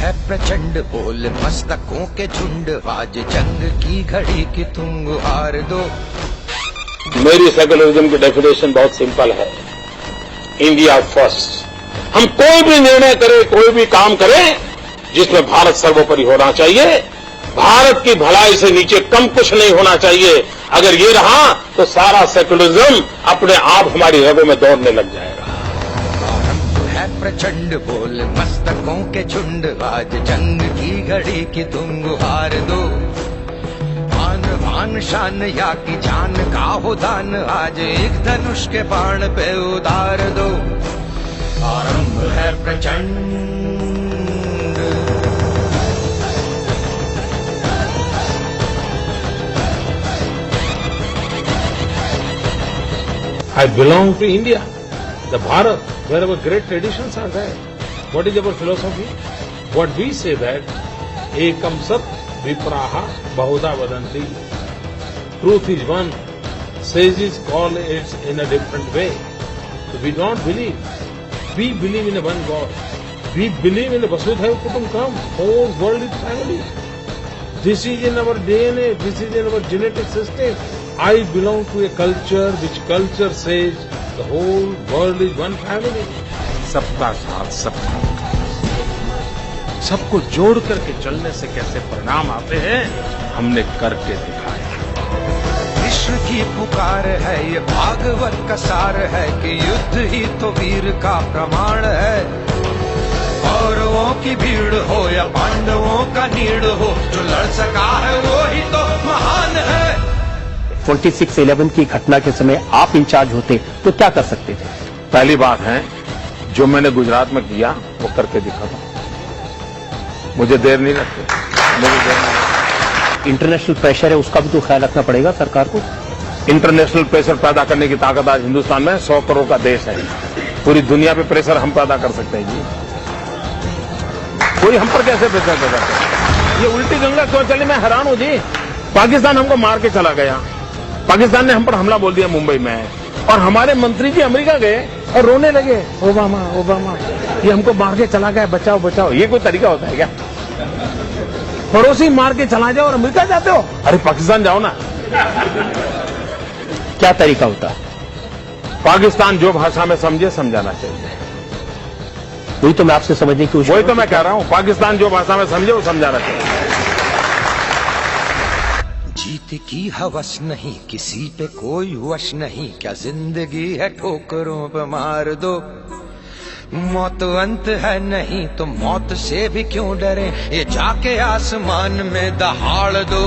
है प्रचंड, बोल मस्तकों के झुंड, आज जंग की घड़ी की तुम गुहार दो। मेरी सेकुलरिज्म की डेफिनेशन बहुत सिंपल है, इंडिया फर्स्ट। हम कोई भी निर्णय करें, कोई भी काम करें, जिसमें भारत सर्वोपरि होना चाहिए, भारत की भलाई से नीचे कम कुछ नहीं होना चाहिए। अगर ये रहा तो सारा सेकुलरिज्म अपने आप हमारी रगों में दौड़ने लग जाएगा। है प्रचंड, बोल मस्तकों के झुंड, आज जंग की घड़ी की तुम गुहार दो। आन बान शान या की जान का हो दान, आज एक धनुष के बाण पे उतार दो। आरंभ है प्रचंड। I belong to India, the Bharat, where our great traditions are there. What is our philosophy? What we say that, ekam sat vipraha bahuda vadanti. Truth is one, sages call it in a different way. So we don't believe. We believe in a one God. We believe in a Vasudhaiva Kutumbakam. Whole world is family. This is in our DNA. This is in our genetic system. I belong to a culture which culture says the whole world is one family. सबका साथ सबका विकास, सबको जोड़ करके चलने से कैसे परिणाम आते हैं, हमने करके दिखाया। विश्व की पुकार है, ये भागवत का सार है कि युद्ध ही तो वीर का प्रमाण है। कौरवों की भीड़ हो या पांडवों का नीड़ हो, जो लड़ सका है वो ही तो महान है। 26/11 की घटना के समय आप इंचार्ज होते तो क्या कर सकते थे? पहली बात है, जो मैंने गुजरात में किया वो करके दिखाता। मुझे देर नहीं लगती। इंटरनेशनल प्रेशर है, उसका भी तो ख्याल रखना पड़ेगा सरकार को। इंटरनेशनल प्रेशर पैदा करने की ताकत आज हिंदुस्तान में 100 करोड़ का देश है। पूरी दुनिया पे प्रेशर हम पैदा कर सकते हैं जी। कोई हम पर कैसे प्रेशर पैदा करे? ये उल्टी गंगा क्यों चली, मैं हैरान हूं जी। पाकिस्तान हमको मार के चला गया, पाकिस्तान ने हम पर हमला बोल दिया मुंबई में, और हमारे मंत्री जी अमेरिका गए और रोने लगे, ओबामा ओबामा ये हमको मार के चला गया, बचाओ बचाओ। ये कोई तरीका होता है क्या? पड़ोसी मार के चला जाओ और अमेरिका जाते हो? अरे पाकिस्तान जाओ ना। क्या तरीका होता? पाकिस्तान जो भाषा में समझे समझाना चाहिए। वही तो मैं आपसे समझने की कोशिश, वही तो मैं कह रहा हूं, पाकिस्तान जो भाषा में समझे वो समझाना चाहिए। जीत की हवस नहीं, किसी पे कोई वश नहीं, क्या जिंदगी है ठोकरों पे मार दो। मौत अंत है नहीं तो मौत से भी क्यों डरे, ये जाके आसमान में दहाड़ दो।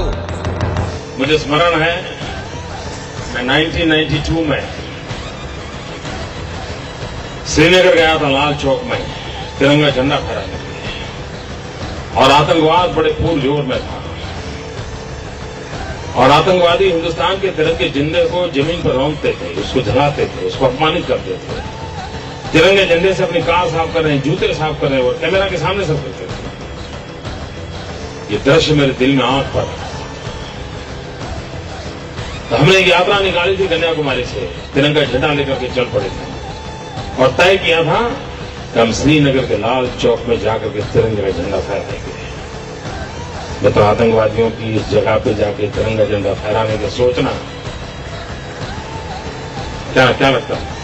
मुझे स्मरण है, मैं 1992 में श्रीनगर गया था, लाल चौक में तिरंगा झंडा फहराने के लिए, और आतंकवाद बड़े पुरजोर में था, और आतंकवादी हिंदुस्तान के तिरंगे झंडे को जमीन पर रौंदते थे, उसको जलाते थे, उसको अपमानित करते थे। तिरंगे झंडे से अपनी कार साफ कर रहे हैं, जूते साफ कर रहे हैं, और कैमरा के सामने सब करते थे। ये दृश्य मेरे दिल में आंख पर। तो हमने एक यात्रा निकाली थी कन्याकुमारी से, तिरंगा झंडा लेकर के चल पड़े थे, और तय किया था कि हम श्रीनगर के लाल चौक में जाकर के तिरंगे का झंडा फहराएंगे। मैं तो आतंकवादियों की इस जगह पे जाके तिरंगा झंडा फहराने के सोचना, क्या लगता है?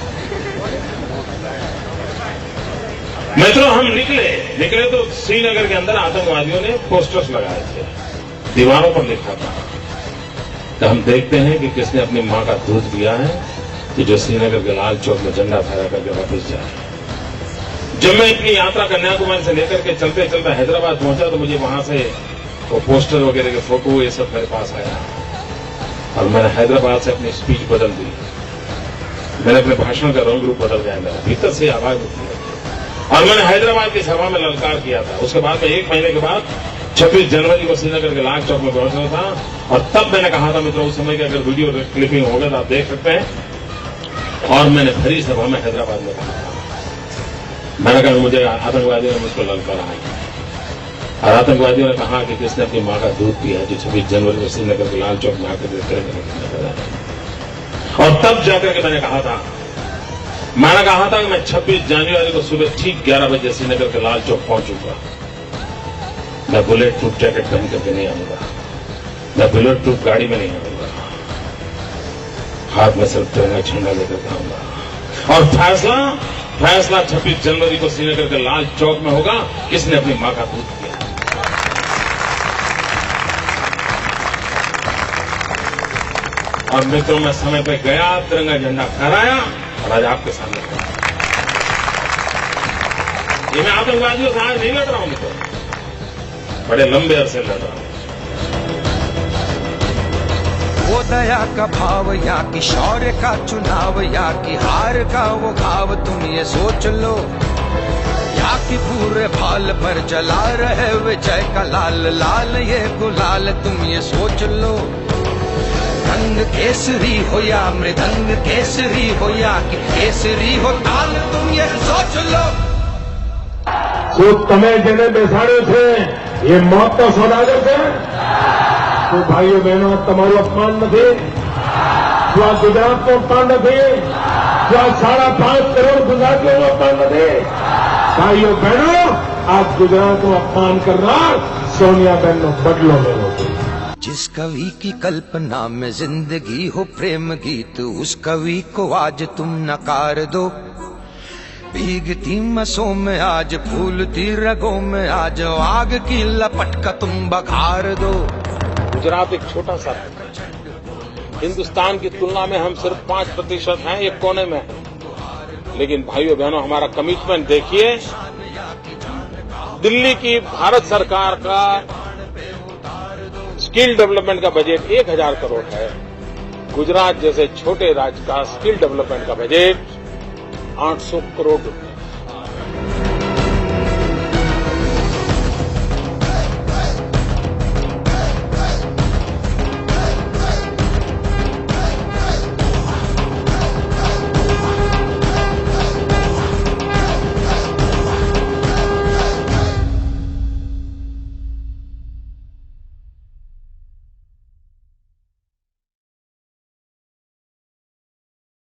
मित्रों, हम निकले तो श्रीनगर के अंदर आतंकवादियों ने पोस्टर्स लगाए थे, दीवारों पर लिखा था तो हम देखते हैं कि किसने अपनी मां का दूध पिया है कि जो श्रीनगर के लाल चौक में झंडा फहरा करके वापस जाए। जब मैं अपनी यात्रा कन्याकुमारी से लेकर के चलते चलते हैदराबाद पहुंचा तो मुझे वहां से वो पोस्टर वगैरह के फोटो ये सब मेरे पास आया, और मैंने हैदराबाद से अपनी स्पीच बदल दी। मैंने अपने भाषण का रंग रूप बदल गया, मेरा भीतर से आवाज उठी, और मैंने हैदराबाद की सभा में ललकार किया था। उसके बाद में 1 महीने के बाद 26 जनवरी को श्रीनगर के लाल चौक में पहुंचना था, और तब मैंने कहा था, मित्रों, उस समय की अगर वीडियो क्लिपिंग होगा तो आप देख सकते हैं, और मैंने भरी सभा में हैदराबाद में कहा था, मैंने कहा मुझे आतंकवादियों ने मुझको ललकारा है, और आतंकवादियों ने कहा कि किसने अपनी मां का दूध पिया जो 26 जनवरी को श्रीनगर के लाल चौक में आकर और तब जाकर के मैंने कहा था कि मैं 26 जनवरी को सुबह ठीक 11 बजे श्रीनगर के लाल चौक पहुंचूंगा। मैं बुलेट प्रूफ जैकेट पहन करके नहीं आऊंगा, मैं बुलेट प्रूफ गाड़ी में नहीं आऊंगा, हाथ में सिर्फ तिरंगा झंडा लेकर आऊंगा। और फैसला 26 जनवरी को श्रीनगर के लाल चौक में होगा, किसने अपनी मां का दूध किया। और मित्रों, मैं समय पर गया, तिरंगा झंडा फहराया और आज आपके सामने खड़ा। ये मैं आतंकवादियों से आज नहीं लड़ रहा हूं मित्रों, बड़े लंबे अरसे लड़ रहा हूं। वो दया का भाव या कि शौर्य का चुनाव, या कि हार का वो घाव, तुम ये सोच लो। या कि पूरे भाल पर जला रहे विजय का लाल लाल ये गुलाल, तुम ये सोच लो। रंग केसरी हो या मृदंग केसरी हो, या कि केसरी हो ताल, तुम ये सोच लो। जो તમે જેને બેસાડ્યો છે એ મોત તો સોદાગર છે। તો ભાઈઓ બહેનો, તમારું અપમાન નથી? જો આ ગુજરાતનું અપમાન નથી? જો આ 5.5 કરોડ ગુજરાતીઓનું અપમાન નથી? ભાઈઓ બહેનો, આ ગુજરાતનું અપમાન કરનાર સોનિયાબેનનો બદલો લેવો જોઈએ। जिस कवि की कल्पना में जिंदगी हो प्रेम गीत, उस कवि को आज तुम नकार दो। भीगती मसों में आज फूलती रगों में आज आग की लपट का तुम बघार दो। गुजरात एक छोटा सा राज्य है, हिंदुस्तान की तुलना में हम सिर्फ 5% हैं, एक कोने में है। लेकिन भाइयों बहनों, हमारा कमिटमेंट देखिए। दिल्ली की भारत सरकार का स्किल डेवलपमेंट का बजट 1000 करोड़ है, गुजरात जैसे छोटे राज्य का स्किल डेवलपमेंट का बजट 800 करोड़ रुपए।